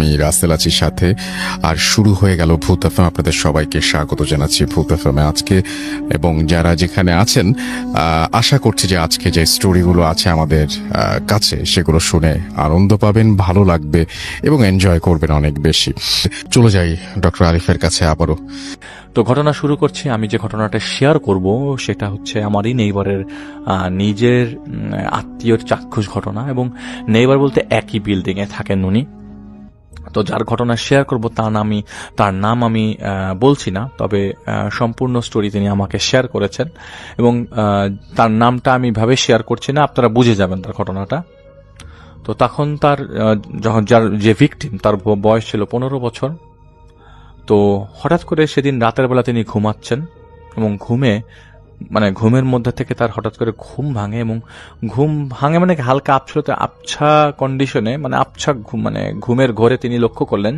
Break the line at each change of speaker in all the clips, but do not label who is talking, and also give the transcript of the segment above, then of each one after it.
আমি রাসেল আছি সাথে। আর শুরু হয়ে গেল ভূত এফএম। আপনাদের সবাইকে স্বাগত জানাচ্ছি ভূত এফএমে আজকে, এবং যারা যেখানে আছেন আশা করছি যে আজকে যে স্টোরিগুলো আছে আমাদের কাছে সেগুলো শুনে আনন্দ পাবেন, ভালো লাগবে এবং এনজয় করবেন অনেক বেশি। চলে যাই ডক্টর আরিফের কাছে আবারও।
তো ঘটনা শুরু করছি। আমি যে ঘটনাটা শেয়ার করব সেটা হচ্ছে আমারই নেইবারের নিজের আত্মীয়র চাক্ষুষ ঘটনা, এবং নেইবার বলতে একই বিল্ডিং এ থাকেন উনি। তো যার ঘটনা শেয়ার করব তার নাম আমি বলছি না, তবে সম্পূর্ণ স্টোরি তিনি আমাকে শেয়ার করেছেন, এবং তার নামটা আমি ভাবে শেয়ার করছি না, আপনারা বুঝে যাবেন তার ঘটনাটা। তো তখন তার যার যে ভিকটিম তার বয়স ছিল 15 বছর। তো হঠাৎ করে সেদিন রাতের বেলা তিনি ঘুমাচ্ছেন, এবং ঘুমের মধ্যে থেকে তার হঠাৎ করে ঘুম ভাঙে, এবং ঘুম ভাঙে মানে হালকা আবছা কন্ডিশনে, মানে আবছা ঘুমের ঘোরে তিনি লক্ষ্য করলেন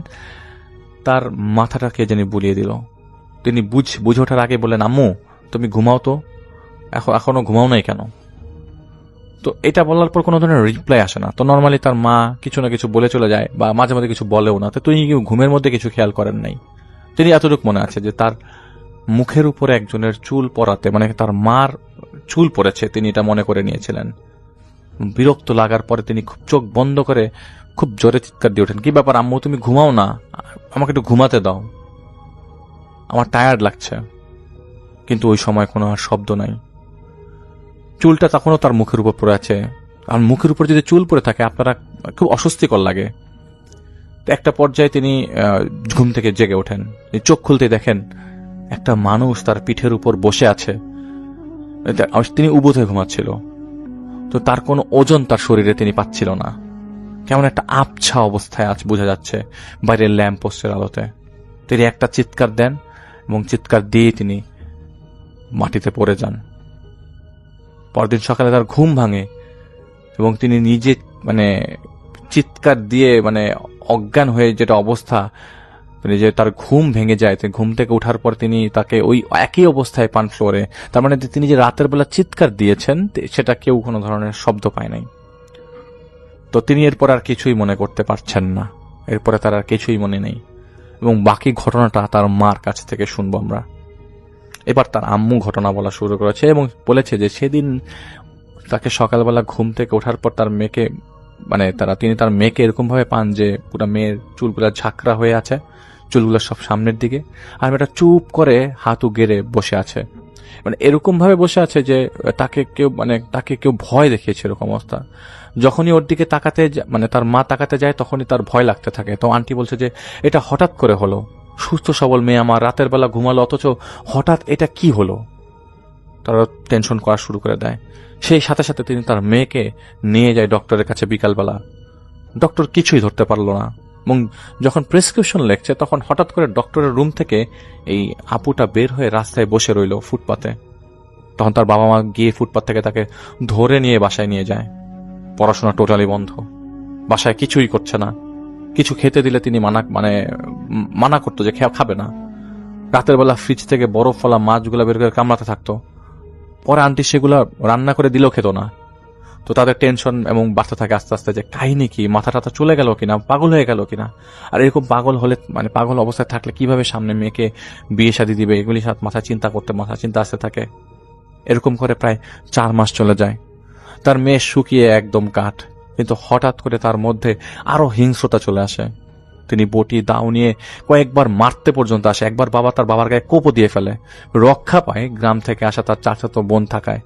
তার মাথাটা কে জানি বুলিয়ে দিল। তিনি বুঝে ওঠার আগে বললেন, আম্মু তুমি ঘুমাও তো, এখনো ঘুমাও নাই কেন? তো এটা বলার পর কোনো ধরনের রিপ্লাই আসে না। তো নর্মালি তার মা কিছু না কিছু বলে চলে যায়, বা মাঝে মাঝে কিছু বলেও না। তো তিনি ঘুমের মধ্যে কিছু খেয়াল করেন নাই। তিনি এতটুকু মনে আছে যে তার মুখের উপরে একজনের চুল পড়াতে, মানে তার মার চুল পড়েছে, তিনি এটা মনে করে নিয়েছিলেন। বিরক্ত লাগার পরে তিনি খুব চোখ বন্ধ করে খুব জোরে চিৎকার দিয়ে ওঠেন, কি ব্যাপার আম্মু, তুমি ঘুমাও না, আমাকে একটু ঘুমাতে দাও, আমার টায়ার্ড লাগছে। কিন্তু ওই সময় কোনো আর শব্দ নাই। চুলটা তখনও তার মুখের উপর পড়ে আছে, আর মুখের উপর যদি চুল পড়ে থাকে আপনারা খুব অস্বস্তিকর লাগে। একটা পর্যায়ে তিনি ঘুম থেকে জেগে ওঠেন। চোখ খুলতে দেখেন একটা মানুষ তার পিঠের উপর বসে আছে। তিনি উবুথ হয়ে ঘুমাচ্ছিল। তো তার কোনো ওজন তার শরীরে তিনি পাচ্ছিল না, কেমন একটা আবছা অবস্থায় আছে বোঝা যাচ্ছে বাইরের ল্যাম্প পোস্টের আলোতে। তিনি একটা চিৎকার দেন, এবং চিৎকার দিয়ে তিনি মাটিতে পড়ে যান। পরদিন সকালে তার ঘুম ভাঙে, এবং তিনি নিজে চিৎকার দিয়ে অজ্ঞান হয়ে যেটা অবস্থা, যে তার ঘুম ভেঙে যায়। ঘুম থেকে ওঠার পর তিনি তাকে ওই একই অবস্থায় পান ফ্লোরে। তার মানে তিনি যে রাতের বেলা চিৎকার দিয়েছেন সেটা কেউ কোনো ধরনের শব্দ পায় নাই। তো তিনি এরপর আর কিছুই মনে করতে পারছেন না, এরপরে তার আর কিছুই মনে নেই। এবং বাকি ঘটনাটা তার মার কাছ থেকে শুনবো আমরা। এবার তার আম্মু ঘটনা বলা শুরু করেছে, এবং বলেছে যে সেদিন তাকে সকালবেলা ঘুম থেকে ওঠার পর তার মেয়েকে তিনি তার মেয়েকে এরকম ভাবে পান যে পুরো মেয়ের চুলগুলা ঝাঁকড়া হয়ে আছে, চুলগুলো সব সামনের দিকে, আর মেয়েটা চুপ করে হাতু গেড়ে বসে আছে। এরকম ভাবে বসে আছে যে তাকে কেউ ভয় দেখিয়েছে, এরকম অবস্থা। যখনই ওর দিকে তার মা তাকাতে যায় তখনই তার ভয় লাগতে থাকে। তো আন্টি বলছে যে এটা হঠাৎ করে হলো, সুস্থ সবল মেয়ে আমার রাতের বেলা ঘুমালো, অথচ হঠাৎ এটা কি হলো? তারা টেনশন করা শুরু করে দেয়। সেই সাথে সাথে তিনি তার মেয়েকে নিয়ে যায় ডক্টরের কাছে বিকালবেলা। ডক্টর কিছুই ধরতে পারলো না, এবং যখন প্রেসক্রিপশন লেখছে তখন হঠাৎ করে ডক্টরের রুম থেকে এই আপুটা বের হয়ে রাস্তায় বসে রইল ফুটপাতে। তখন তার বাবা মা গিয়ে ফুটপাত থেকে তাকে ধরে নিয়ে বাসায় নিয়ে যায়। পড়াশোনা টোটালি বন্ধ, বাসায় কিছুই করছে না। কিছু খেতে দিলে তিনি মানা করতো যে খাবে না। রাতের বেলা ফ্রিজ থেকে বরফ ফলা মাছগুলা বের করে কামড়াতে থাকতো। পরে আন্টি সেগুলা রান্না করে দিলেও খেত না। তো তাদের টেনশন এবং বাড়তে থাকে আস্তে আস্তে, যে কাহিনী কি, মাথা টাথা চলে গেল কিনা, পাগল হয়ে গেল কিনা। আর এরকম পাগল হলে পাগল অবস্থায় থাকলে কিভাবে সামনে মেয়েকে বিয়ে শাদী দিবে, এগুলি মাথা চিন্তা আসতে থাকে। এরকম করে প্রায় 4 মাস চলে যায়। তার মেয়ে শুকিয়ে একদম কাঠ, কিন্তু হঠাৎ করে তার মধ্যে আরো হিংস্রতা চলে আসে। তিনি বটি দাও নিয়ে কয়েকবার মারতে পর্যন্ত আসে। একবার তার বাবার গায়ে কোপও দিয়ে ফেলে। রক্ষা পায় গ্রাম থেকে আসা তার চাচাতো বোন থাকায়।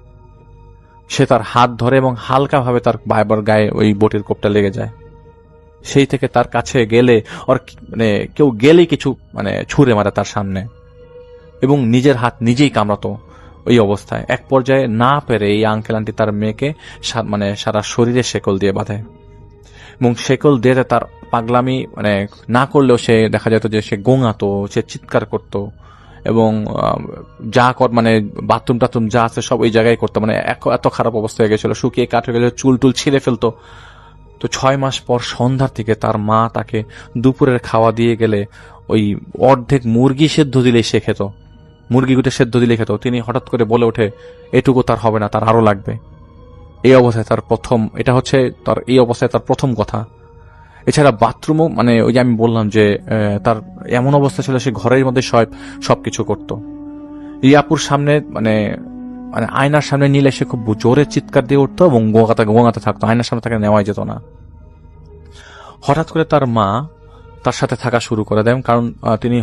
সে তার হাত ধরে এবং হালকাভাবে তার বাবার গায়ে ওই বটির কোপটা লেগে যায়। সেই থেকে তার কাছে গেলে কেউ গেলেই কিছু ছুঁড়ে মারে তার সামনে, এবং নিজের হাত নিজেই কামড়াতো। ওই অবস্থায় এক পর্যায়ে না পেরে এই আঙ্কেল আন্টি তার মেয়েকে সারা শরীরে শেকল দিয়ে বাঁধে, এবং শেকল দিয়ে তার পাগলামি না করলেও সে দেখা যেত যে সে গোঙাতো, সে চিৎকার করত, এবং বাথরুম টাথরুম যা আছে সব ওই জায়গায় করতো। এত খারাপ অবস্থা হয়ে গেছিল, শুকিয়ে কাঠ হয়ে গেছিল, চুল টুল ছিঁড়ে ফেলতো। তো 6 মাস পর সন্ধ্যার দিকে তার মা তাকে দুপুরের খাওয়া দিয়ে গেলে ওই অর্ধেক মুরগি সেদ্ধ দিলেই সে খেত, মুরগি গুটে সেদ্ধ দিলে খেত। তিনি হঠাৎ করে বলে ওঠে এটুকু তার হবে না, তার আরো লাগবে। এই অবস্থায় তার প্রথম কথা। এছাড়া বাথরুমও মানে ওই যে আমি বললাম যে তার এমন অবস্থা ছিল সে ঘরের মধ্যে সবকিছু করতো। এই আপুর সামনে মানে মানে আয়নার সামনে নিলে সে খুব জোরে চিৎকার দিয়ে উঠতো এবং গোঙাতে থাকতো, আয়নার সামনে তাকে নেওয়াই যেত না। হঠাৎ করে তার মা তার সাথে থাকা শুরু করে দেয়, কারণ তিনি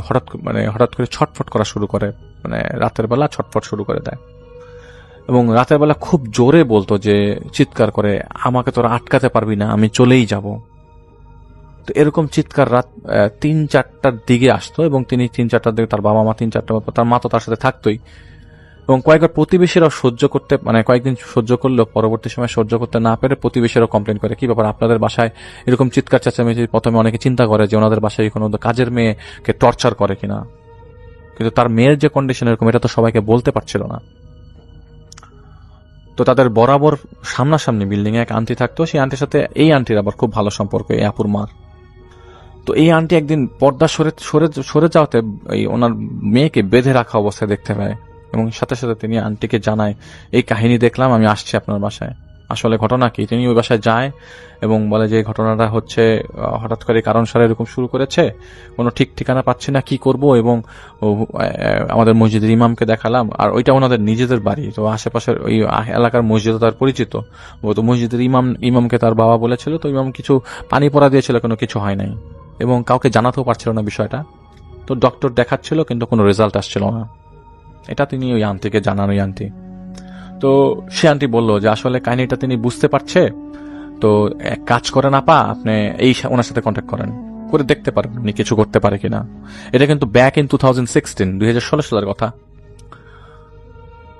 হঠাৎ করে ছটফট করা শুরু করে, মানে রাতের বেলা ছটফট শুরু করে দেয় এবং রাতের বেলা খুব জোরে বলতো যে চিৎকার করে, আমাকে তোরা আটকাতে পারবি না, আমি চলেই যাব। তো এরকম চিৎকার রাত 3-4টার দিকে আসতো এবং তিনি 3-4টার দিকে তার বাবা মা 3-4টা, তার মা তো তার সাথে থাকতোই। এবং কয়েকবার প্রতিবেশীরাও সহ্য করতে মানে কয়েকদিন সহ্য করলেও পরবর্তী সময় সহ্য করতে না পেরে প্রতিবেশীরাও কমপ্লেন করে, কি ব্যাপার আপনাদের বাসায় এরকম চিৎকার চেঁচামেচি। প্রথমে অনেকে চিন্তা করে যে ওনাদের বাসায় কোনো কাজের মেয়েকে টর্চার করে কিনা, কিন্তু তার মেয়ের যে কন্ডিশন এরকম এটা তো সবাইকে বলতে পারছিল না। তো তাদের বরাবর সামনাসামনি বিল্ডিং এ এক আন্টি থাকতো, সেই আন্টির সাথে এই আন্টির আবার খুব ভালো সম্পর্ক, এই আপুর মার। তো এই আন্টি একদিন পর্দা সরে যাওয়াতে এই ওনার মেয়েকে বেঁধে রাখা অবস্থায় দেখতে পায় এবং সাথে সাথে তিনি আন্টিকে জানায়, এই কাহিনী দেখলাম, আমি আসছি আপনার বাসায়, আসলে ঘটনা কি। তিনি ওই বাসায় যায় এবং বলে যে এই ঘটনাটা হচ্ছে হঠাৎ করে কারণ সারা এরকম শুরু করেছে, কোনো ঠিক ঠিকানা পাচ্ছি না, কি করব। এবং আমাদের মসজিদের ইমামকে দেখালাম, আর ওইটা ওনাদের নিজেদের বাড়ি, তো আশেপাশের ওই এলাকার মসজিদও তার পরিচিত। তো মসজিদের ইমামকে তার বাবা বলেছিল, তো ইমাম কিছু পানি পড়া দিয়েছিল, কোনো কিছু হয় নাই এবং কাউকে জানাতেও পারছিল না বিষয়টা। তো ডক্টর দেখাচ্ছিল কিন্তু কোনো রেজাল্ট আসছিল না, এটা তিনি ওই আন্টিকে জানান। ওই আন্টি, তো সে আন্টি বললো যে আসলে কাহিনীটা তিনি বুঝতে পারছে, তো এক কাজ করেন আপা, আপনি ওনার সাথে কন্ট্যাক্ট করেন, করে দেখতে পারেন উনি কিছু করতে পারে কিনা। এটা কিন্তু ব্যাক ইন 2016 সালের কথা।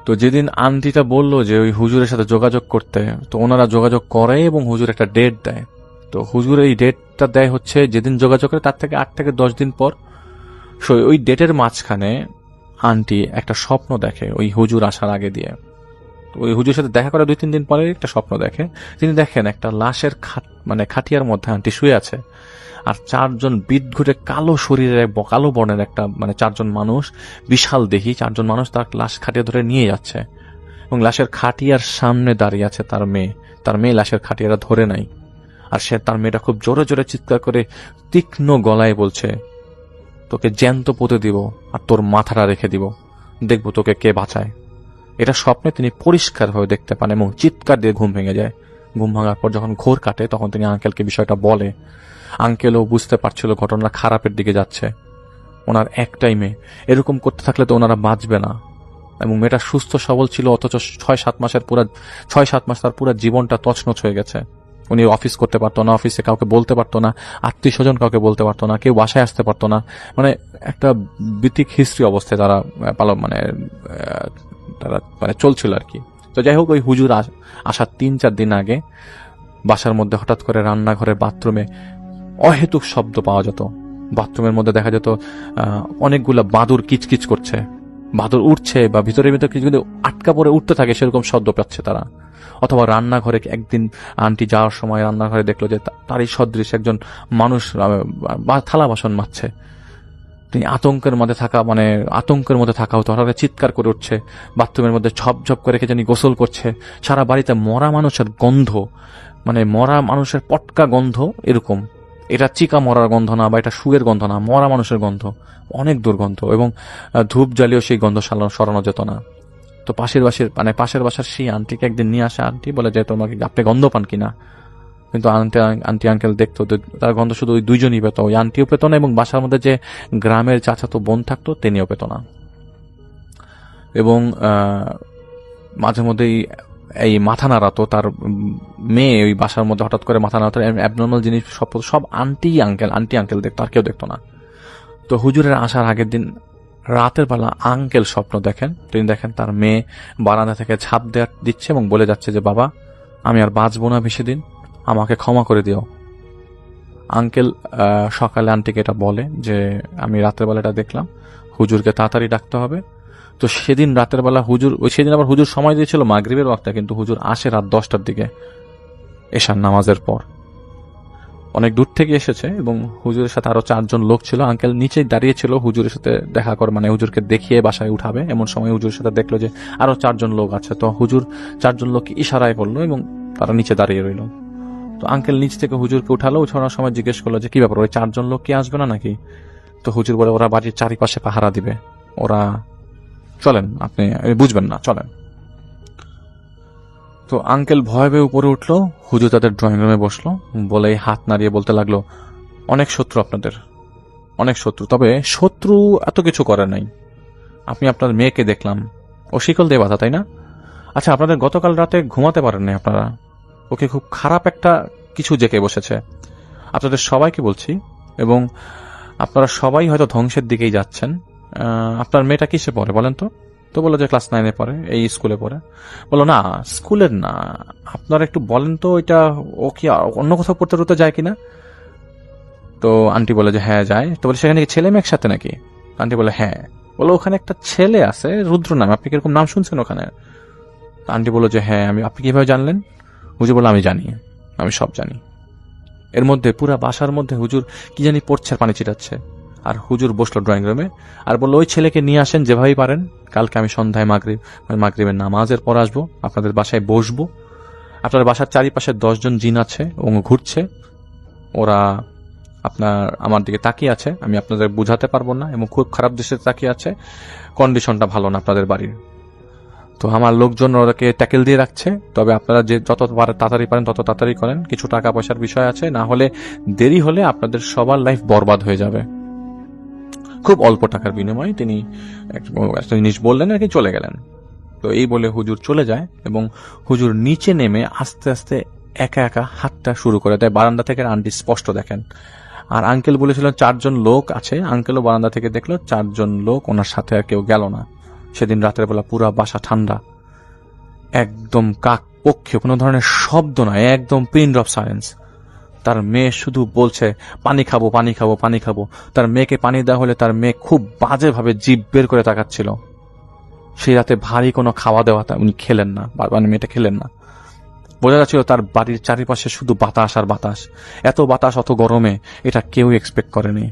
তো যেদিন আন্টিটা বললো যে ওই হুজুরের সাথে যোগাযোগ করতে, তো ওনারা যোগাযোগ করে এবং হুজুর একটা ডেট দেয়। তো হুজুর এই ডেটটা দেয় হচ্ছে যেদিন যোগাযোগ করে তার থেকে 8 থেকে 10 দিন পর। ওই ডেটের মাঝখানে আন্টি একটা স্বপ্ন দেখে ওই হুজুর আসার আগে দিয়ে। ওই হুজুরের সাথে দেখা করে 2-3 দিন পরে একটা স্বপ্ন দেখে। তিনি দেখেন একটা লাশের খাটিয়ার মধ্যে আন্টি শুয়ে আছে, আর 4জন বিদঘুটে কালো শরীরের কালো বর্ণের একটা মানে 4জন মানুষ, বিশাল দেহি 4জন মানুষ তার লাশ খাটিয়া ধরে নিয়ে যাচ্ছে এবং লাশের খাটিয়ার সামনে দাঁড়িয়ে আছে তার মেয়ে। তার মেয়ে লাশের খাটিয়াটা ধরে নাই, আর তার মেয়েটা খুব জোরে জোরে চিৎকার করে তীক্ষ্ণ গলায় বলছে, তোকে জ্যান্ত পুঁতে দিব আর তোর মাথাটা রেখে দিব, দেখবো তোকে কে বাঁচায়। এটা স্বপ্নে তিনি পরিষ্কারভাবে দেখতে পান এবং চিৎকার দিয়ে ঘুম ভেঙে যায়। ঘুম ভাঙার পর যখন ঘোর কাটে তখন তিনি আঙ্কেলকে বিষয়টা বলে। আঙ্কেলও বুঝতে পারছিল ঘটনা খারাপের দিকে যাচ্ছে। ওনার একটাই মেয়ে, এরকম করতে থাকলে তো ওনারা বাঁচবে না। এবং মেয়েটা সুস্থ সবল ছিল, অথচ 6-7 মাস তার পুরো জীবনটা তছনছ হয়ে গেছে। উনি অফিস করতে পারতো না, অফিসে কাউকে বলতে পারতো না, আত্মীয় স্বজন কাউকে বলতে পারতো না, কেউ বাসায় আসতে পারতো না। মানে একটা বিতিক হিস্ট্রি অবস্থায় তারা চলছিল আর কি। তো যাই হোক, ওই হুজুর আসার 3-4 দিন আগে বাসার মধ্যে হঠাৎ করে রান্নাঘরের বাথরুমে অহেতুক শব্দ পাওয়া যেত। বাথরুমের মধ্যে দেখা যেত অনেকগুলা বাদুর কিচকিচ করছে, বাদুর উঠছে বা ভিতরে কিছু আটকা পড়ে উঠতে থাকে, সেরকম শব্দ পাচ্ছে তারা। অথবা রান্নাঘরে একদিন আন্টি যাওয়ার সময় রান্নাঘরে দেখলো যে তারই সদৃশ একজন মানুষ থালা বাসন মাজছে। তিনি আতঙ্কের মধ্যে থাকা হতো, হঠাৎ চিৎকার করে উঠছে, বাথরুমের মধ্যে ঝপঝপ করে কে জানি গোসল করছে। সারা বাড়িতে মরা মানুষের গন্ধ, মানে মরা মানুষের পটকা গন্ধ এরকম। এটা চিকা মরার গন্ধ না বা এটা শুয়ের গন্ধ না, মরা মানুষের গন্ধ, অনেক দুর্গন্ধ। এবং ধূপ জ্বালিয়েও সেই গন্ধ সরানো যেত না। তো পাশের বাসার সেই আন্টিকে একদিন নিয়ে আসে। আন্টি বলে যে তোমাকে আপনি গন্ধ পান কিনা, কিন্তু আন্টি আঙ্কেল দেখতো তার গন্ধ শুধু ওই 2জনই পেত, ওই আন্টিও পেত না এবং বাসার মধ্যে যে গ্রামের চাচাতো বোন থাকতো তিনিও পেত না। এবং মাঝে মধ্যেই এই মাথা নাড়াতো তার মেয়ে, ওই বাসার মধ্যে হঠাৎ করে মাথা নাড়াতো, অ্যাবনর্মাল জিনিস সব আন্টি আঙ্কেল দেখতো, আর কেউ দেখতো না। তো হুজুরের আসার আগের দিন রাতের বেলা আঙ্কেল স্বপ্ন দেখেন। তিনি দেখেন তার মেয়ে বারান্দা থেকে ঝাঁপ দিচ্ছে এবং বলে যাচ্ছে যে বাবা, আমি আর বাঁচবো না বেশি দিন, আমাকে ক্ষমা করে দিও। আঙ্কেল সকালে আন্টিকে এটা বলে যে আমি রাতের বেলা এটা দেখলাম, হুজুরকে তাড়াতাড়ি ডাকতে হবে। তো সেদিন রাতের বেলা সেদিন আবার হুজুর সময় দিয়েছিল মাগরিবের ওয়াক্তে, কিন্তু হুজুর আসে রাত 10টার দিকে এশার নামাজের পর। অনেক দূর থেকে এসেছে এবং হুজুরের সাথে আরো 4জন লোক ছিল। আঙ্কেল নিচেই দাঁড়িয়ে ছিল হুজুরের সাথে দেখা করে, মানে হুজুরকে দেখিয়ে বাসায় উঠাবে। এমন সময় হুজুরের সাথে দেখলো যে আরো 4জন লোক আছে। তো হুজুর 4জন লোককে ইশারায় করলো এবং তারা নিচে দাঁড়িয়ে রইল। তো তো আঙ্কেল নিচ থেকে হুজুরকে উঠালো, উঠানোর সময় জিজ্ঞেস করলো যে কি ব্যাপার, ওই 4 জন লোক কি আসবে না নাকি? তো হুজুর বলে ওরা বাড়ির চারিপাশে পাহারা দিবে, ওরা চলেন, আপনি বুঝবেন না, চলেন। তো আঙ্কেল ভয় পেয়ে উপরে উঠলো, হুজুর তাদের ড্রয়িং রুমে বসলো, বলে হাত নাড়িয়ে বলতে লাগলো, অনেক শত্রু আপনাদের, অনেক শত্রু, তবে শত্রু এত কিছু করে নাই। আপনি আপনার মেয়েকে দেখলাম, ও শিকল দিয়ে বাঁধা, তাই না? আচ্ছা, আপনাদের গতকাল রাতে ঘুমাতে পারেন নাই আপনারা, ওকে খুব খারাপ একটা কিছু জেকে বসেছে। আপনাদের সবাইকে বলছি, এবং আপনারা সবাই হয়তো ধ্বংসের দিকেই যাচ্ছেন। আপনার মেয়েটা কিসে পড়ে বলেন তো? তো বললো যে ক্লাস 9-এ পড়ে, এই স্কুলে পড়ে। বললো না, স্কুলের না, আপনারা একটু বলেন তো এটা ও কি অন্য কোথাও পড়তে টড়তে যায় কিনা? তো আন্টি বলে যে হ্যাঁ যায়। তো বলে সেখানে কি ছেলে মেয়ে একসাথে নাকি? আন্টি বলে হ্যাঁ। বলো ওখানে একটা ছেলে আছে রুদ্র নামে, আপনি কিরকম নাম শুনছেন ওখানে? আন্টি বললো যে হ্যাঁ, আপনি কিভাবে জানলেন? হুজুর বললো আমি জানি, আমি সব জানি। এর মধ্যে পুরা বাসার মধ্যে হুজুর কি জানি পড়ছে আর পানি ছিটাচ্ছে। আর হুজুর বসলো ড্রয়িং রুমে আর বললো ওই ছেলেকে নিয়ে আসেন যেভাবেই পারেন, কালকে আমি সন্ধ্যায় মাগরিবের নামাজের পর আসবো, আপনাদের বাসায় বসবো। আপনার বাসার চারিপাশে 10 জন জিন আছে এবং ঘুরছে, ওরা আমার দিকে তাকিয়ে আছে, আমি আপনাদের বুঝাতে পারবো না, এবং খুব খারাপ দৃষ্টিতে তাকিয়ে আছে, কন্ডিশনটা ভালো না আপনাদের বাড়ির। তো আমার লোকজন ওরাকে ট্যাকেল দিয়ে রাখছে, তবে আপনারা যে যত তাড়াতাড়ি পারেন তত তাড়াতাড়ি করেন, কিছু টাকা পয়সার বিষয় আছে, না হলে দেরি হলে আপনাদের সবার লাইফ বরবাদ হয়ে যাবে। খুব অল্প টাকার বিনিময়ে তিনি একটা জিনিস বললেন আর কি, চলে গেলেন। তো এই বলে হুজুর চলে যায়, এবং হুজুর নিচে নেমে আস্তে আস্তে একা একা হাঁটতে শুরু করে দেয়। বারান্দা থেকে আন্টি স্পষ্ট দেখেন। আর আঙ্কেল বলেছিল 4 জন লোক আছে, আঙ্কেলও বারান্দা থেকে দেখলো 4 জন লোক, ওনার সাথে আর কেউ গেল না। সেদিন রাতের বেলা পুরা বাসা ঠান্ডা, একদম কাক পক্ষে কোনো ধরনের শব্দ নয়, একদম পিন ড্রপ সাইলেন্স। তার মেয়ে শুধু বলছে পানি খাবো, পানি খাবো, পানি খাবো। তার মেয়েকে পানি দেওয়া হলে তার মেয়ে খুব বাজেভাবে জিভ বের করে তাকাচ্ছিল। সেই রাতে ভারী কোনো খাওয়া দাওয়া উনি খেলেন না, মানে মেয়েটা খেলেন না। বোঝা যাচ্ছিল তার বাড়ির চারিপাশে শুধু বাতাস আর বাতাস। এত বাতাস অত গরমে এটা কেউ এক্সপেক্ট করেনি।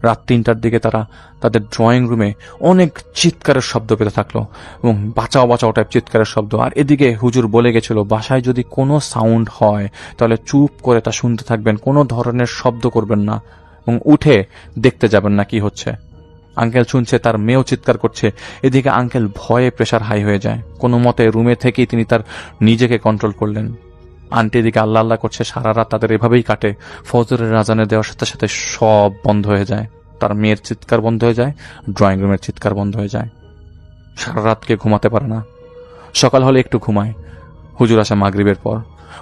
রাত 3টার দিকে তারা তাদের ড্রয়িং রুমে অনেক চিৎকারের শব্দ পেতে থাকলো, এবং বাঁচাও বাঁচাও টাইপ চিৎকারের শব্দ। আর এদিকে হুজুর বলে গেছিল বাসায় যদি কোনো সাউন্ড হয় তাহলে চুপ করে তা শুনতে থাকবেন, কোনো ধরনের শব্দ করবেন না, এবং উঠে দেখতে যাবেন না কি হচ্ছে। আঙ্কেল শুনছে, তার মেয়েও চিৎকার করছে। এদিকে আঙ্কেল ভয়ে প্রেশার হাই হয়ে যায়। কোনো মতে রুমে থেকেই তিনি তার নিজেকে কন্ট্রোল করলেন। আন্টি এদিকে আল্লাহ আল্লাহ করছে, সারা রাত তাদের এভাবেই কাটে। ফজরের আজানে দেওয়ার সাথে সাথে সব বন্ধ হয়ে যায়। তার মেয়ের চিৎকার বন্ধ হয়ে যায়, ড্রয়িং রুমের চিৎকার বন্ধ হয়ে যায়। সারা রাত কে ঘুমাতে পারে না। সকাল হলে একটু ঘুমায়। হুজুর আসে মাগরিবের পর।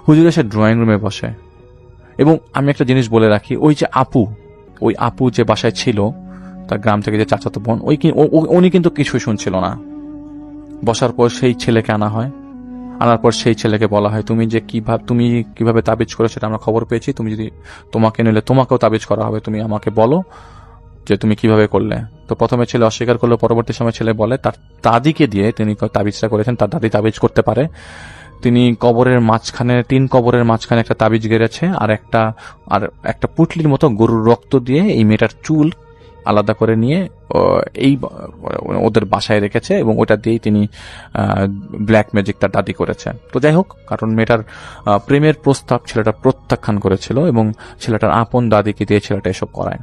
হুজুর এসে ড্রয়িং রুমে বসে। এবং আমি একটা জিনিস বলে রাখি, ওই যে ওই আপু যে বাসায় ছিল, তার গ্রাম থেকে যে চাচাতো বোন, উনি কিন্তু কিছুই শুনছিল না। বসার পর সেই ছেলেকে আনা হয়। আনার পর সেই ছেলেকে বলা হয় তুমি কিভাবে তাবিজ করেছো সেটা আমরা খবর পেয়েছি, তুমি যদি তোমাকে নিলে তোমাকেও তাবিজ করা হবে, তুমি আমাকে বলো যে তুমি কিভাবে করলে। তো প্রথমে ছেলে অস্বীকার করলো, পরবর্তী সময় ছেলে বলে তার দাদিকে দিয়ে তিনি তাবিজটা করেছেন, তার দাদি তাবিজ করতে পারে। তিনি 3 কবরের মাঝখানে একটা তাবিজ গেড়েছে, আর একটা পুটলির মতো গরুর রক্ত দিয়ে এই মেয়েটার চুল আলাদা করে নিয়ে এই ওদের বাসায় রেখেছে, এবং ওটা দিয়েই তিনি ব্ল্যাক ম্যাজিক তার দাদি করেছে। তো যাই হোক, কারণ মেয়েটার প্রেমের প্রস্তাব ছেলেটা প্রত্যাখ্যান করেছিল, এবং ছেলেটার আপন দাদিকে দিয়ে ছেলেটা এসব করায়।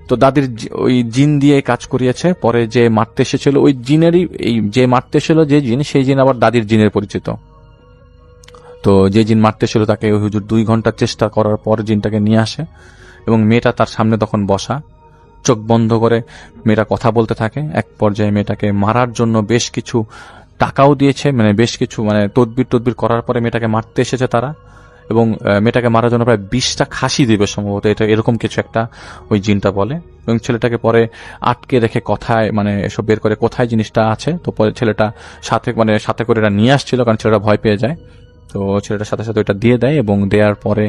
তো দাদির ওই জিন দিয়ে কাজ করিয়েছে। পরে যে মারতে এসেছিল ওই জিনেরই, যে মারতে এসেছিল যে জিন, সেই জিন আবার দাদির জিনের পরিচিত। তো যে জিন মারতে এসেছিল তাকে হুজুর 2 ঘন্টা চেষ্টা করার পর জিনটাকে নিয়ে আসে, এবং মেয়েটা তার সামনে তখন বসা, চোখ বন্ধ করে মেয়েটা কথা বলতে থাকে। এক পর্যায়ে মেয়েটাকে মারার জন্য বেশ কিছু টাকাও দিয়েছে, বেশ কিছু তদবির করার পরে মেয়েটাকে মারতে এসেছে তারা, এবং মেয়েটাকে মারার জন্য প্রায় 20টা খাসি দিবে সম্ভবত, এটা এরকম কিছু একটা ওই জিনটা বলে। এবং ছেলেটাকে পরে আটকে রেখে কথায় এসব বের করে কোথায় জিনিসটা আছে। তো পরে ছেলেটা সাথে করে এটা নিয়ে আসছিল, কারণ ছেলেটা ভয় পেয়ে যায়। তো ছেলেটার সাথে সাথে ওইটা দিয়ে দেয়, এবং দেওয়ার পরে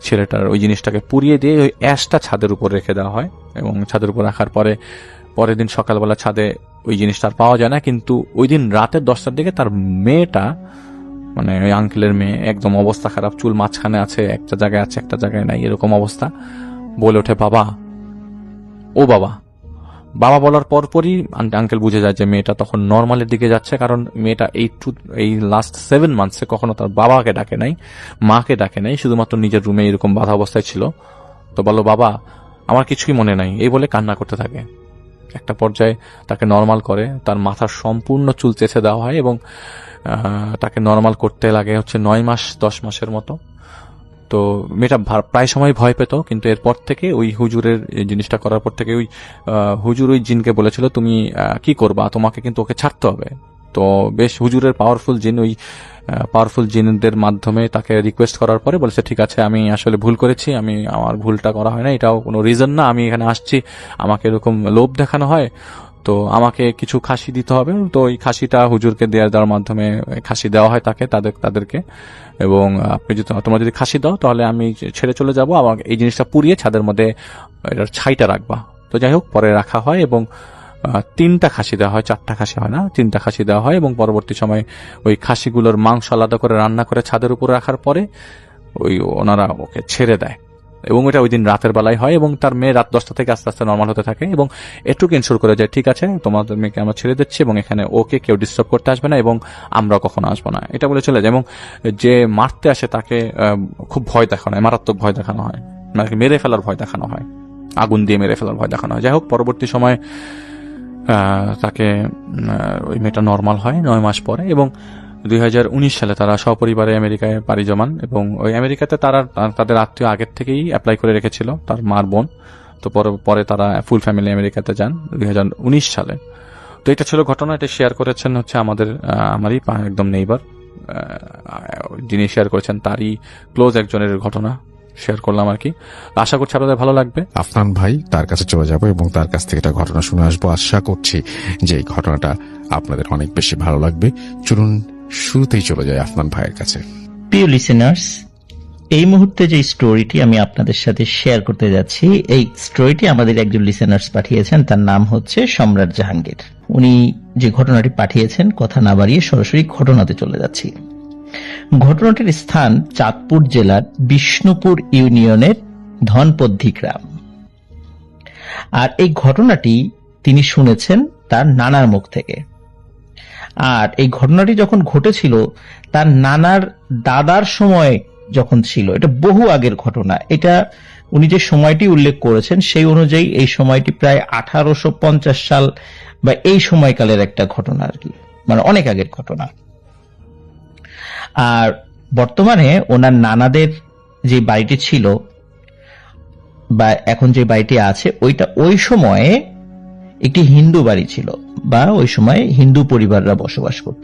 ছেলেটার ওই জিনিসটাকে পুড়িয়ে দিয়ে ওই অ্যাশটা ছাদের উপর রেখে দেওয়া হয়। এবং ছাদের উপর রাখার পরের দিন সকালবেলা ছাদে ওই জিনিসটা আর পাওয়া যায় না। কিন্তু ওই দিন রাতের 10টার দিকে তার মেয়েটা, ওই আঙ্কেলের মেয়ে, একদম অবস্থা খারাপ, চুল মাঝখানে আছে, একটা জায়গায় আছে একটা জায়গায় নাই, এরকম অবস্থা, বলে ওঠে বাবা, ও বাবা, বাবা বলার পরপরই আঙ্কেল বুঝে যায় যে মেয়েটা তখন নর্মালের দিকে যাচ্ছে, কারণ মেয়েটা এই লাস্ট 7 মান্থসে কখনো তার বাবাকে ডাকে নাই, মাকে ডাকে নাই, শুধুমাত্র নিজের রুমে এরকম বাধা অবস্থায় ছিল। তো বলল, বাবা আমার কিছুই মনে নাই, এই বলে কান্না করতে থাকে। একটা পর্যায়ে তাকে নর্মাল করে, তার মাথার সম্পূর্ণ চুল চেঁচে দেওয়া হয় এবং তাকে নর্মাল করতে লাগে হচ্ছে 9 মাস 10 মাসের মতো। তো মেয়েটা প্রায় সময় ভয় পেত, কিন্তু এরপর থেকে ওই হুজুরের এই জিনিসটা করার পর থেকে ওই হুজুর ওই জিনকে বলেছিল, তুমি কি করবা, তোমাকে কিন্তু ওকে ছাড়তে হবে। তো বেশ হুজুরের পাওয়ারফুল জিন, ওই পাওয়ারফুল জিনদের মাধ্যমে তাকে রিকোয়েস্ট করার পরে বলেছে, ঠিক আছে আমি আসলে ভুল করেছি, আমি আমার ভুলটা করা হয় না, এটাও কোনো রিজন না, আমি এখানে আসছি আমাকে এরকম লোভ দেখানো হয়, তো আমাকে কিছু খাসি দিতে হবে। তো ওই খাসিটা হুজুরকে দেওয়ার মাধ্যমে খাসি দেওয়া হয় তাদেরকে, এবং তোমরা যদি খাসি দাও তাহলে আমি ছেড়ে চলে যাব, আমাকে এই জিনিসটা পুড়িয়ে ছাদের মধ্যে এটার ছাইটা রাখবা। তো যাই হোক, পরে রাখা হয় এবং 3টা খাসি দেওয়া হয়, 4টা খাসি হয় না, 3টা খাসি দেওয়া হয় এবং পরবর্তী সময় ওই খাসিগুলোর মাংস আলাদা করে রান্না করে ছাদের উপরে রাখার পরে ওনারা ওকে ছেড়ে দেয়। এবং এটা ওই দিন রাতের বেলায় হয় এবং তার মেয়ে রাত 10টা থেকে আস্তে আস্তে নর্মাল হতে থাকে এবং এটুকু ইনশোর করে যায়, ঠিক আছে তোমাদের মেয়েকে আমরা ছেড়ে দিচ্ছি এবং এখানে ওকে কেউ ডিস্টার্ব করতে আসবে না এবং আমরা কখনো আসবো না, এটা বলে চলে যায়। এবং যে মারতে আসে তাকে খুব ভয় দেখানো হয়, মারাত্মক ভয় দেখানো হয়, মানে মেরে ফেলার ভয় দেখানো হয়, আগুন দিয়ে মেরে ফেলার ভয় দেখানো হয়। যাই হোক, পরবর্তী সময় তাকে ওই মেয়েটা নর্মাল হয় 9 মাস পরে এবং 2019 সালে তারা সপরিবারে আমেরিকায় পাড়ি জমান এবং ওই আমেরিকাতে তারা তাদের আত্মীয় আগের থেকেই অ্যাপ্লাই করে রেখেছিল, তার মার বোন। তো পরে তারা ফুল ফ্যামিলি আমেরিকাতে যান 2019 সালে। তো এটা ছিল ঘটনা, এটা শেয়ার করেছেন হচ্ছে আমারই একদম নেইবার, যিনি শেয়ার করেছেন তারই ক্লোজ একজনের ঘটনা শেয়ার করলাম আর কি। আশা করছি আপনাদের ভালো লাগবে।
আফনান ভাই, তার কাছে চলে যাব এবং তার কাছ থেকে একটা ঘটনা শুনে আসবো। আশা করছি যে এই ঘটনাটা আপনাদের অনেক বেশি ভালো লাগবে। চলুন শুরুতেই চলে যায় আফনান ভাইয়ের কাছে।
প্রিয় লিসেনার্স, এই মুহূর্তে যে স্টোরিটি আমি আপনাদের সাথে শেয়ার করতে যাচ্ছি, এই স্টোরিটি আমাদের একজন লিসেনার্স পাঠিয়েছেন, তার নাম হচ্ছে সম্রাট জাহাঙ্গীর। উনি যে ঘটনাটি পাঠিয়েছেন, কথা না বাড়িয়ে সরাসরি ঘটনাতে চলে যাচ্ছি। ঘটনাটির স্থান চাঁদপুর জেলার বিষ্ণুপুর ইউনিয়নের ধনপদ্ধি গ্রাম। আর এই ঘটনাটি তিনি শুনেছেন তার নানার মুখ থেকে। আর এই ঘটনাটি যখন ঘটেছিল তার নানার দাদার সময় যখন ছিল, এটা বহু আগের ঘটনা। এটা উনি যে সময়টি উল্লেখ করেছেন সেই অনুযায়ী এই সময়টি প্রায় 1850 সাল বা এই সময়কালের একটা ঘটনা আর কি, মানে অনেক আগের ঘটনা। আর বর্তমানে ওনার নানাদের যে বাড়িটি ছিল বা এখন যে বাড়িটি আছে, ওইটা ওই সময়ে একটি হিন্দু বাড়ি ছিল বা ওই সময় হিন্দু পরিবাররা বসবাস করত।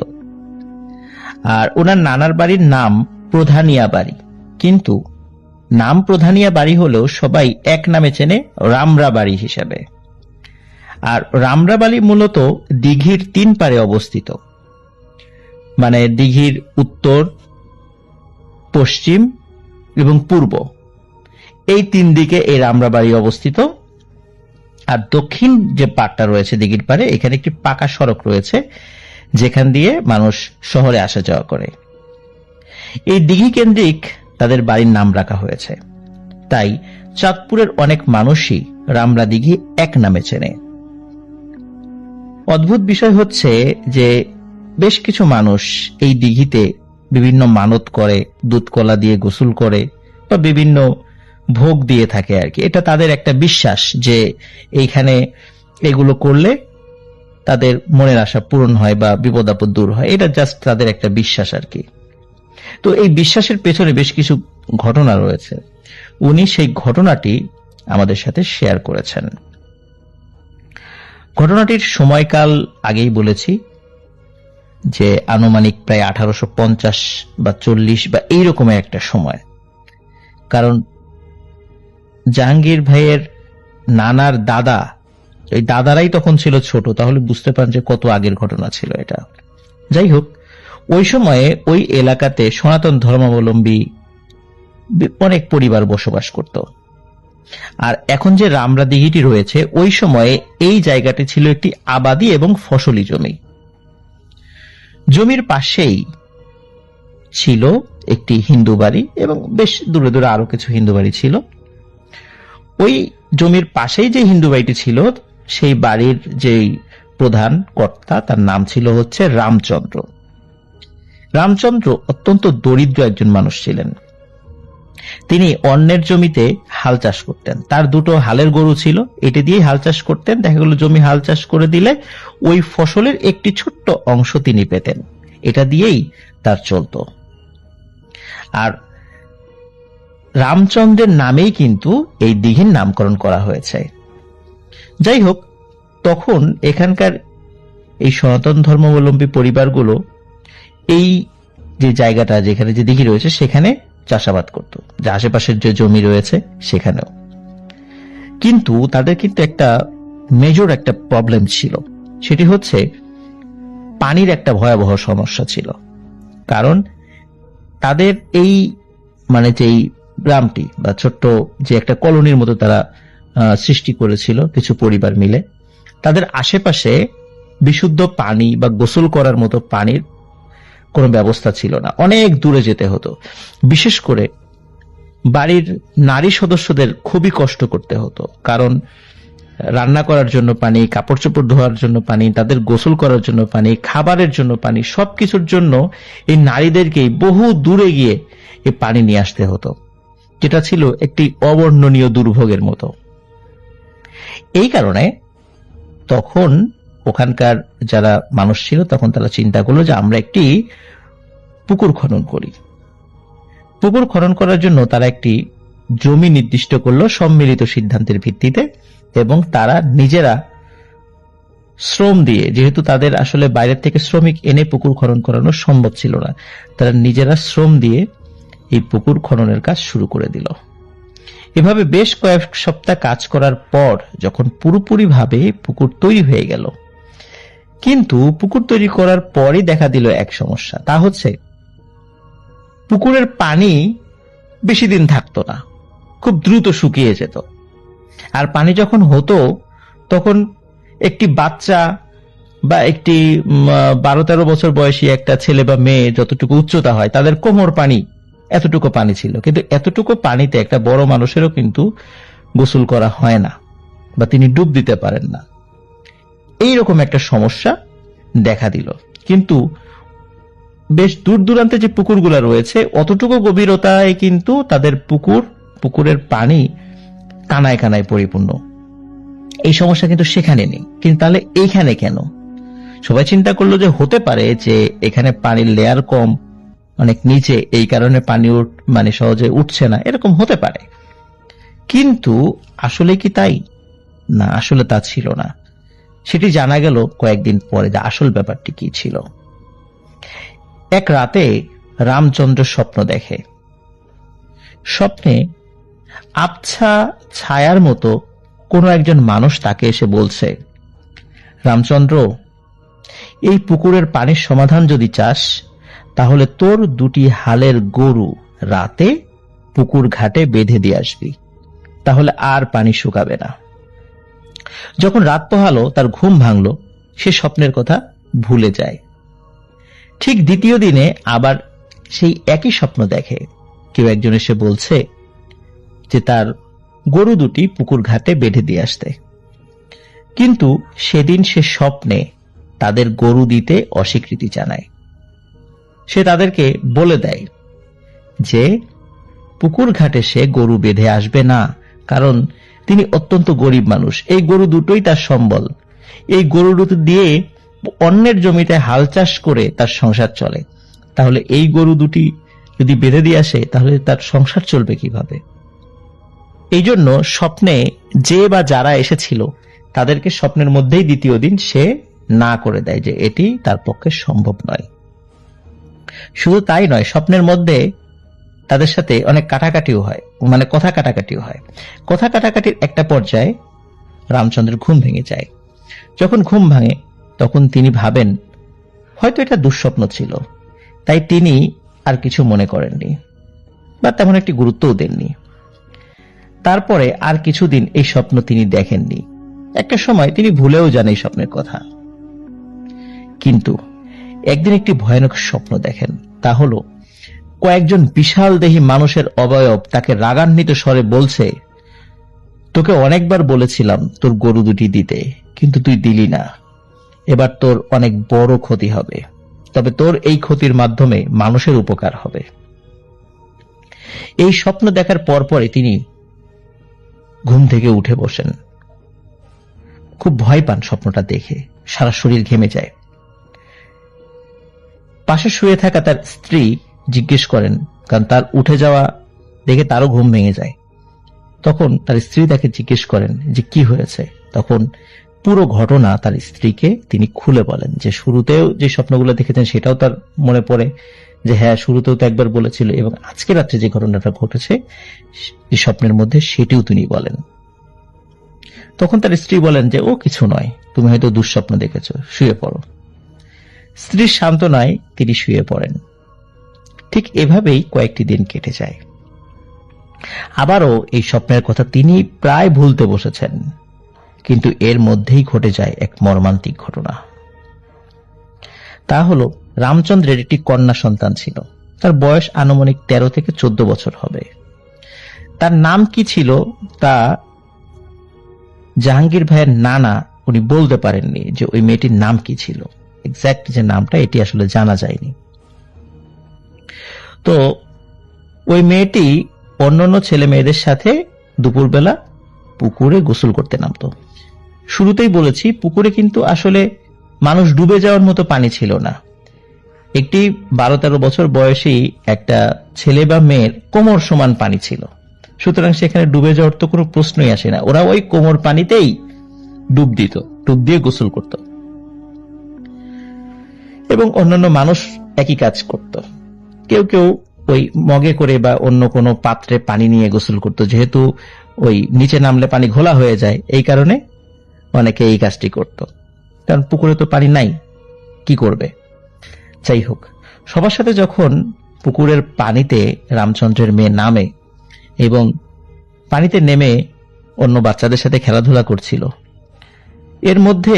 আর ওনার নানার বাড়ির নাম প্রধানিয়া বাড়ি, কিন্তু নাম প্রধানিয়া বাড়ি হলেও সবাই এক নামে চেনে রামরা বাড়ি হিসাবে। আর রামরা বাড়ি মূলত দিঘির 3 পারে অবস্থিত, মানে দিঘির উত্তর, পশ্চিম এবং পূর্ব, এই 3 দিকে এই রামরা বাড়ি অবস্থিত। আর দক্ষিণ যে পাড়টা রয়েছে দিঘির পাড়ে, এখানে একটি পাকা সড়ক রয়েছে যেখান দিয়ে মানুষ শহরে আসা যাওয়া করে। এই দিঘি কেন্দ্রিক তাদের বাড়ির নাম রাখা হয়েছে, তাই চাঁদপুরের অনেক মানুষই রামরা দিঘি এক নামে চেনে। অদ্ভুত বিষয় হচ্ছে যে বেশ কিছু মানুষ এই দিঘিতে বিভিন্ন মানত করে, দুধ কলা দিয়ে গোসল করে বা বিভিন্ন ভোগ দিয়ে থাকে আর কি। এটা তাদের একটা বিশ্বাস যে এইখানে এগুলো করলে তাদের মনের আশা পূরণ হয় বা বিপদ আপদ দূর হয়, এটা জাস্ট তাদের একটা বিশ্বাস আর কি। তো এই বিশ্বাসের পেছনে বেশ কিছু ঘটনা রয়েছে, উনি সেই ঘটনাটি আমাদের সাথে শেয়ার করেছেন। ঘটনাটির সময়কাল আগেই বলেছি যে আনুমানিক প্রায় 1850 বা 40 বা এইরকমের একটা সময়। কারণ জাহাঙ্গীর ভাইয়ের নানার দাদা, এই দাদারাই তখন ছিল ছোট, তাহলে বুঝতে পারেন যে কত আগের ঘটনা ছিল এটা। যাই হোক, ওই সময়ে ওই এলাকাতে সনাতন ধর্মাবলম্বী অনেক পরিবার বসবাস করত। আর এখন যে রামরা দিঘিটি রয়েছে, ওই সময়ে এই জায়গাটি ছিল একটি আবাদি এবং ফসলি জমি। জমির পাশেই ছিল একটি হিন্দু বাড়ি এবং বেশ দূরে দূরে আরো কিছু হিন্দু বাড়ি ছিল। ওই জমির পাশেই যে হিন্দু বাড়িটি ছিল সেই বাড়ির যেই প্রধান কর্তা তার নাম ছিল হচ্ছে রামচন্দ্র। রামচন্দ্র অত্যন্ত দরিদ্র একজন মানুষ ছিলেন। তিনি অন্যের জমিতে হাল চাষ করতেন। তার দুটো হালের গরু ছিল, এটি দিয়ে হাল চাষ করতেন। দেখা গেল জমি হাল চাষ করে দিলে ওই ফসলের একটি ছোট্ট অংশ তিনি পেতেন, এটা দিয়েই তার চলতো। আর রামচন্দ্রের নামেই কিন্তু এই দিঘির নামকরণ করা হয়েছে। যাই হোক, তখন এখানকার এই সনাতন ধর্মাবলম্বী পরিবারগুলো এই যে জায়গাটা যেখানে যে দিঘি রয়েছে সেখানে চাষাবাদ করত, যে আশেপাশের যে জমি রয়েছে সেখানেও। কিন্তু তাদের কিন্তু একটা মেজর একটা প্রবলেম ছিল, সেটি হচ্ছে পানির একটা ভয়াবহ সমস্যা ছিল। কারণ তাদের এই মানে যেই গ্রামটি বা ছোট্ট যে একটা কলোনির মতো তারা সৃষ্টি করেছিল কিছু পরিবার মিলে, তাদের আশেপাশে বিশুদ্ধ পানি বা গোসল করার মতো পানির কোনো ব্যবস্থা ছিল না, অনেক দূরে যেতে হতো। বিশেষ করে বাড়ির নারী সদস্যদের খুবই কষ্ট করতে হতো, কারণ রান্না করার জন্য পানি, কাপড় চোপড় ধোয়ার জন্য পানি, তাদের গোসল করার জন্য পানি, খাবারের জন্য পানি, সবকিছুর জন্য এই নারীদেরকেই বহু দূরে গিয়ে এই পানি নিয়ে আসতে হতো, যেটা ছিল একটি অবর্ণনীয় দুর্ভোগের মতো। এই কারণে তখন ওখানকার যারা মানুষ ছিল তখন তারা চিন্তা করলো যে আমরা একটি পুকুর খনন করি। পুকুর খনন করার জন্য তারা একটি জমি নির্দিষ্ট করলো সম্মিলিত সিদ্ধান্তের ভিত্তিতে, এবং তারা নিজেরা শ্রম দিয়ে, যেহেতু তাদের আসলে বাইরের থেকে শ্রমিক এনে পুকুর খনন করানো সম্ভব ছিল না, তারা নিজেরা শ্রম দিয়ে এই পুকুর খননের কাজ শুরু করে দিল। এভাবে বেশ কয়েক সপ্তাহ কাজ করার পর যখন পুরোপুরিভাবে পুকুর তৈরি হয়ে গেল, কিন্তু পুকুর তৈরি করার পরই দেখা দিল এক সমস্যা। তা হচ্ছে পুকুরের পানি বেশি দিন থাকতো না, খুব দ্রুত শুকিয়ে যেত। আর পানি যখন হতো তখন একটি বাচ্চা বা একটি 12-13 বছর বয়সী একটা ছেলে বা মেয়ে যতটুকু উচ্চতা হয় তাদের কোমর পানি, এতটুকু পানি ছিল। কিন্তু এতটুকু পানিতে একটা বড় মানুষেরও কিন্তু গোসল করা হয় না, বা তিনি ডুব দিতে পারেন না। এইরকম একটা সমস্যা দেখা দিল। কিন্তু বেশ দূর দূরান্তে যে পুকুরগুলা রয়েছে অতটুকু গভীরতায় কিন্তু তাদের পুকুরের পানি কানায় কানায় পরিপূর্ণ। এই সমস্যা কিন্তু সেখানে নেই। কিন্তু তাহলে এইখানে কেন? সবাই চিন্তা করলো যে হতে পারে যে এখানে পানির লেয়ার কম, অনেক নিচে, এই কারণে পানি মানে সহজে উঠছে না, এরকম হতে পারে। কিন্তু আসলে কি তাই? না, আসলে তা ছিল না। সেটি জানা গেল কয়েকদিন পরে যে আসল ব্যাপারটি কি ছিল। এক রাতে রামচন্দ্র স্বপ্ন দেখে। স্বপ্নে আবছা ছায়ার মতো কোনো একজন মানুষ তাকে এসে বলছে, রামচন্দ্র, এই পুকুরের পানির সমাধান যদি চাস তাহলে তোর 2টি হালের গরু রাতে পুকুর ঘাটে বেঁধে দিয়ে আসবি, তাহলে আর পানি শুকাবে না। যখন রাত পোহালো, তার ঘুম ভাঙলো, সে স্বপ্নের কথা ভুলে যায়। ঠিক দ্বিতীয় দিনে আবার সেই একই স্বপ্ন দেখে। কেউ একজন এসে বলছে যে তার গরু 2টি পুকুর ঘাটে বেঁধে দিয়ে আসতে। কিন্তু সেদিন সে স্বপ্নে তাদের গরু দিতে অস্বীকৃতি জানায়। সে তাদেরকে বলে দেয় যে পুকুর ঘাটে সে গরু বেঁধে আসবে না, কারণ তিনি অত্যন্ত গরিব মানুষ, এই গরু দুটোই তার সম্বল। এই গরু দুটো দিয়ে অন্যের জমিতে হাল চাষ করে তার সংসার চলে। তাহলে এই গরু 2টি যদি বেঁধে দিয়ে আসে তাহলে তার সংসার চলবে কিভাবে? এই জন্য স্বপ্নে যে বা যারা এসেছিল তাদেরকে স্বপ্নের মধ্যেই দ্বিতীয় দিন সে না করে দেয় যে এটি তার পক্ষে সম্ভব নয়। শুধু তাই নয়, স্বপ্নের মধ্যে তাদের সাথে অনেক কাটাকাটিও হয়, মানে কথা কাটাকাটিও হয়। কথা কাটাকাটির একটা পর্যায়ে রামচন্দ্রের ঘুম ভেঙে যায়। যখন ঘুম ভাঙে তখন তিনি ভাবেন হয়তো এটা দুঃস্বপ্ন ছিল, তাই তিনি আর কিছু মনে করেননি বা তেমন একটি গুরুত্বও দেননি। তারপরে আর কিছুদিন এই স্বপ্ন তিনি দেখেননি। একটা সময় তিনি ভুলেও যান এই স্বপ্নের কথা। কিন্তু একদিন একটি ভয়ানক স্বপ্ন দেখেন। তা হলো কয়েকজন বিশাল দেহী মানুষের অবয়ব তাকে রাগান্বিত স্বরে বলছে, তোকে অনেকবার বলেছিলাম তোর গরু দুটি দিতে, কিন্তু তুই দিলি না। এবার তোর অনেক বড় ক্ষতি হবে, তবে তোর এই ক্ষতির মাধ্যমে মানুষের উপকার হবে। এই স্বপ্ন দেখার পরপরই তিনি ঘুম থেকে উঠে বসেন। খুব ভয় পান স্বপ্নটা দেখে, সারা শরীর ঘেমে যায়। পাশে শুয়ে থাকা তার স্ত্রী জিজ্ঞেস করেন, কারণ তার উঠে যাওয়া দেখে তারও ঘুম ভেঙে যায়। তখন তার স্ত্রী তাকে জিজ্ঞেস করেন যে কি হয়েছে। তখন পুরো ঘটনা তার স্ত্রীকে তিনি খুলে বলেন, যে শুরুতেও যে স্বপ্নগুলো দেখেছেন সেটাও তার মনে পড়ে, যে হ্যাঁ শুরুতেও তো একবার বলেছিল, এবং আজকে রাত্রে যে ঘটনাটা ঘটেছে এই স্বপ্নের মধ্যে সেটিও তিনি বলেন। তখন তার স্ত্রী বলেন যে ও কিছু নয়, তুমি হয়তো দুঃস্বপ্ন দেখেছো, শুয়ে পড়ো। স্ত্রীর সান্ত্বনায় তিনি শুয়ে পড়েন। ঠিক এভাবেই কয়েকটি দিন কেটে যায়। আবারও এই স্বপ্নের কথা তিনি প্রায় ভুলতে বসেছেন, কিন্তু এর মধ্যেই ঘটে যায় এক মর্মান্তিক ঘটনা। তা হলো রামচন্দ্রের একটি কন্যা সন্তান ছিল। তার বয়স আনুমানিক 13 থেকে 14 বছর হবে। তার নাম কি ছিল তা জাহাঙ্গীর ভাইয়ের নানা উনি বলতে পারেননি, যে ওই মেয়েটির নাম কি ছিল, এক্সাক্ট যে নামটা এটি আসলে জানা যায়নি। তো ওই মেয়েটি অন্যান্য ছেলে মেয়েদের সাথে দুপুরবেলা পুকুরে গোসল করতে নামতো। শুরুতেই বলেছি পুকুরে কিন্তু আসলে মানুষ ডুবে যাওয়ার মতো পানি ছিল না। একটি 12-13 বছর বয়সী একটা ছেলে বা মেয়ের কোমর সমান পানি ছিল, সুতরাং সেখানে ডুবে যাওয়ার তো কোনো প্রশ্নই আসে না। ওরা ওই কোমর পানিতেই ডুব দিত, ডুব দিয়ে গোসল করত, এবং অন্যান্য মানুষ একই কাজ করত। কেউ কেউ ওই মগে করে বা অন্য কোনো পাত্রে পানি নিয়ে গোসল করত, যেহেতু ওই নিচে নামলে পানি ঘোলা হয়ে যায়, এই কারণে অনেকে এই কাজটি করত, কারণ পুকুরে তো পানি নাই, কি করবে। যাই হোক, সবার সাথে যখন পুকুরের পানিতে রামচন্দ্রের মেয়ে নামে এবং পানিতে নেমে অন্য বাচ্চাদের সাথে খেলাধুলা করছিল, এর মধ্যে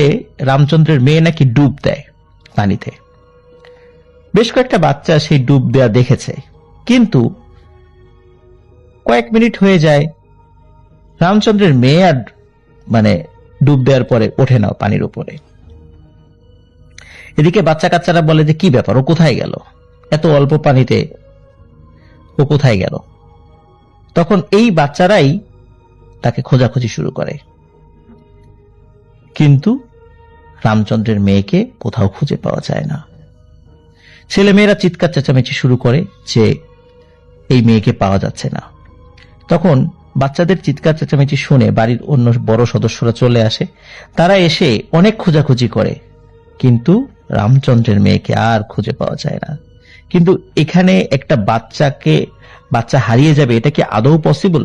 রামচন্দ্রের মেয়ে নাকি ডুব দেয় পানিতে। বেশ কয়েকটা বাচ্চা সেই ডুব দেয়া দেখেছে, কিন্তু কয়েক মিনিট হয়ে যায়, রামচন্দ্রের মেয়ে আর ডুব দেওয়ার পরে ওঠে না পানির উপরে। এদিকে বাচ্চা কাচ্চারা বলে যে কি ব্যাপার, ও কোথায় গেল, এত অল্প পানিতে ও কোথায় গেল। তখন এই বাচ্চারাই তাকে খোঁজাখুঁজি শুরু করে, কিন্তু রামচন্দ্রের মেয়েকে কোথাও খুঁজে পাওয়া যায় না। ছেলেমেয়েরা চিৎকার চেঁচামেচি শুরু করে যে এই মেয়েকে পাওয়া যাচ্ছে না। তখন বাচ্চাদের চিৎকার চেঁচামেচি শুনে বাড়ির অন্য বড় সদস্যরা চলে আসে। তারা এসে অনেক খোঁজাখুঁজি করে, কিন্তু রামচন্দ্রের মেয়েকে আর খুঁজে পাওয়া যায় না। কিন্তু এখানে একটা বাচ্চা হারিয়ে যাবে, এটা কি আদৌ পসিবল?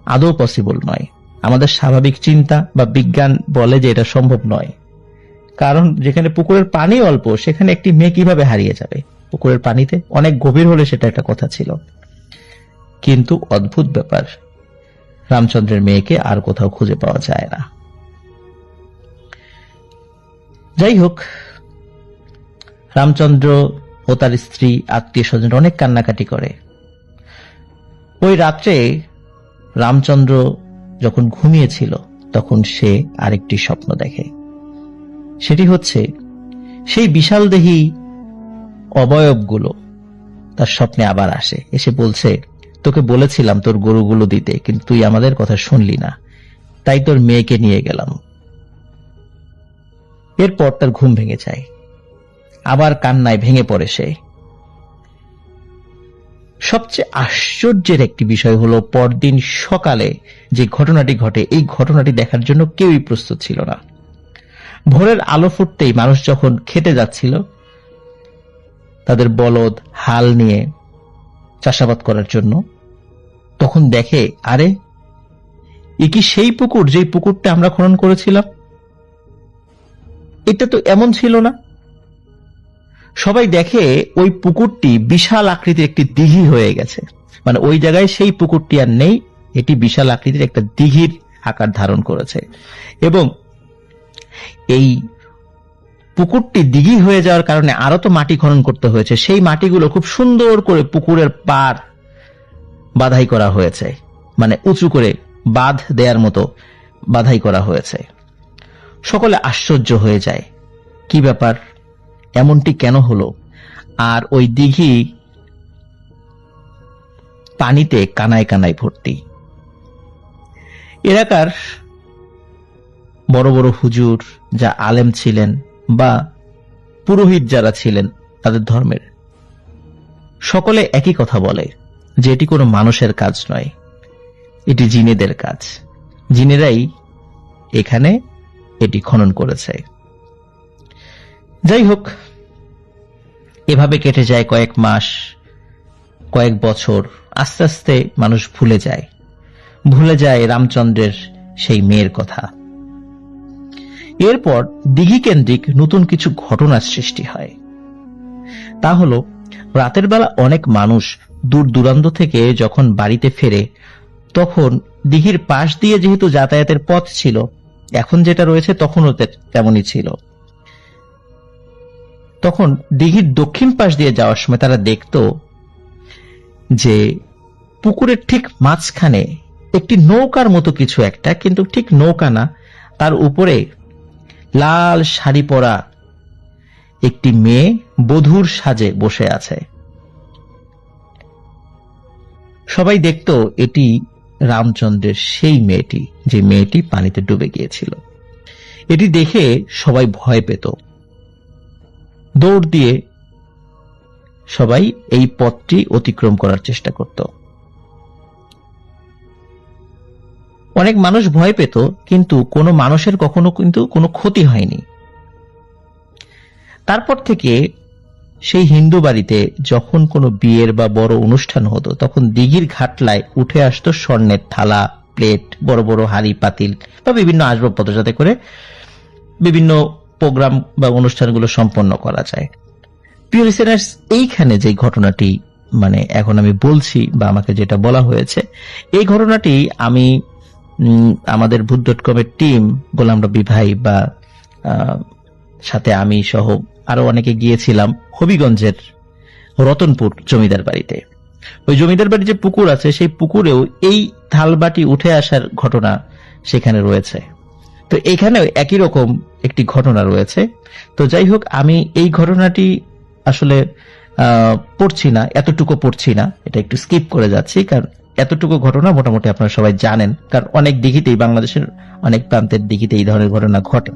আদৌ পসিবল নয়। আমাদের স্বাভাবিক চিন্তা বা বিজ্ঞান বলে যে এটা সম্ভব নয়, কারণ যেখানে পুকুরের পানি অল্প সেখানে একটি মেয়ে কিভাবে হারিয়ে যাবে। পুকুরের পানিতে অনেক গভীর হলে সেটা একটা কথা ছিল, কিন্তু অদ্ভুত ব্যাপার, রামচন্দ্রের মেয়েকে আর কোথাও খুঁজে পাওয়া যায় না। যাই হোক, রামচন্দ্র ও তার স্ত্রী আত্মীয় স্বজন অনেক কান্নাকাটি করে। ওই রাত্রে রামচন্দ্র যখন ঘুমিয়েছিল তখন সে আরেকটি স্বপ্ন দেখে। সেটি হচ্ছে সেই বিশালদেহী অবয়বগুলো তার স্বপ্নে আবার আসে, এসে বলছে তোকে বলেছিলাম তোর গরুগুলো দিতে, কিন্তু তুই আমাদের কথা শুনলি না, তাই তোর মেয়েকে নিয়ে গেলাম। এরপর তার ঘুম ভেঙে যায়, আবার কান্নায় ভেঙে পড়ে সে। সবচেয়ে আশ্চর্যের একটি বিষয় হলো পরদিন সকালে যে ঘটনাটি ঘটে, এই ঘটনাটি দেখার জন্য কেউই প্রস্তুত ছিল না। ভোরের আলো ফুটতেই মানুষ যখন খেতে যাচ্ছিল তাদের বলদ হাল নিয়ে চাষাবাদ করার জন্য, তখন দেখে আরে এ কি সেই পুকুর যেই পুকুরটা আমরা খনন করেছিলাম, এটা তো এমন ছিল না। সবাই দেখে ওই পুকুরটি বিশাল আকৃতির একটি দিঘি হয়ে গেছে, ওই জায়গায় সেই পুকুরটি আর নেই, এটি বিশাল আকৃতির একটা দিঘির আকার ধারণ করেছে। এবং এই পুকুরটি দিঘি হয়ে যাওয়ার কারণে আরো তো মাটি খনন করতে হয়েছে, সেই মাটিগুলো খুব সুন্দর করে পুকুরের পাড় বাধাই করা হয়েছে, উঁচু করে বাঁধ দেয়ার মতো বাধাই করা হয়েছে। সকলে আশ্চর্য হয়ে যায়, কি ব্যাপার, এমনটি কেন হলো? আর ওই দিঘি পানিতে কানায় কানায় ভর্তি। এলাকার বড় বড় হুজুর, যা আলেম ছিলেন বা পুরোহিত যারা ছিলেন তাদের ধর্মের, সকলে একই কথা বলে যে এটি কোনো মানুষের কাজ নয়, এটি জিনেদের কাজ। জিনেরাই এখানে এটি খনন করেছে। যাই হোক, এভাবে কেটে যায় কয়েক মাস, কয়েক বছর। আস্তে আস্তে মানুষ ভুলে যায় রামচন্দ্রের সেই মেয়ের কথা। এরপর দিঘি কেন্দ্রিক নতুন কিছু ঘটনার সৃষ্টি হয়। তা হলো, রাতের বেলা অনেক মানুষ দূর দূরান্ত থেকে যখন বাড়িতে ফেরে, তখন দিঘির পাশ দিয়ে যেহেতু যাতায়াতের পথ ছিল, এখন যেটা রয়েছে তখনও তেমনই ছিল, তখন দিঘির দক্ষিণ পাশ দিয়ে যাওয়ার সময় তারা দেখত যে পুকুরের ঠিক মাঝখানে একটি নৌকার মতো কিছু একটা, কিন্তু ঠিক নৌকা না, তার উপরে লাল শাড়ি পরা একটি মেয়ে বধূর সাজে বসে আছে। সবাই দেখত এটি রামচন্দ্রের সেই মেয়েটি, যে মেয়েটি পানিতে ডুবে গিয়েছিল। এটি দেখে সবাই ভয় পেত, দৌড় দিয়ে সবাই এই পথটি অতিক্রম করার চেষ্টা করত। অনেক মানুষ ভয় পেত, কিন্তু কোনো মানুষের কখনো কিন্তু কোনো ক্ষতি হয়নি। তারপর থেকে সেই হিন্দু বাড়িতে যখন কোনো বিয়ের বা বড় অনুষ্ঠান হতো, তখন দিঘির ঘাটলায় উঠে আসতো স্বর্ণের থালা, প্লেট, বড় বড় হাঁড়ি পাতিল বা বিভিন্ন আসবাবপত্র, যাতে করে বিভিন্ন প্রোগ্রাম বা অনুষ্ঠানগুলো সম্পন্ন করা যায়। প্রিয় লিসেনার্স, এইখানে যে ঘটনাটি এখন আমি বলছি বা আমাকে যেটা বলা হয়েছে, এই ঘটনাটি আমি আমাদের ভূত.com এর টিম, গোলাম রব্বী ভাই বা সাথে আমি সহ আরো অনেকে গিয়েছিলাম হবিগঞ্জের রতনপুর জমিদার বাড়িতে। ওই জমিদার বাড়ির যে পুকুর আছে, সেই পুকুরেও এই থালবাটি উঠে আসার ঘটনা সেখানে রয়েছে। তো এখানেও একই রকম একটি ঘটনা রয়েছে। তো যাই হোক, আমি এই ঘটনাটি আসলে এতটুকু পড়ছি না, এটা একটু স্কিপ করে যাচ্ছি, কারণ এতটুকু ঘটনা মোটামুটি আপনারা সবাই জানেন, কারণ অনেক দিঘিতেই, বাংলাদেশের অনেক প্রান্তের দিঘিতে এই ধরনের ঘটনা ঘটে।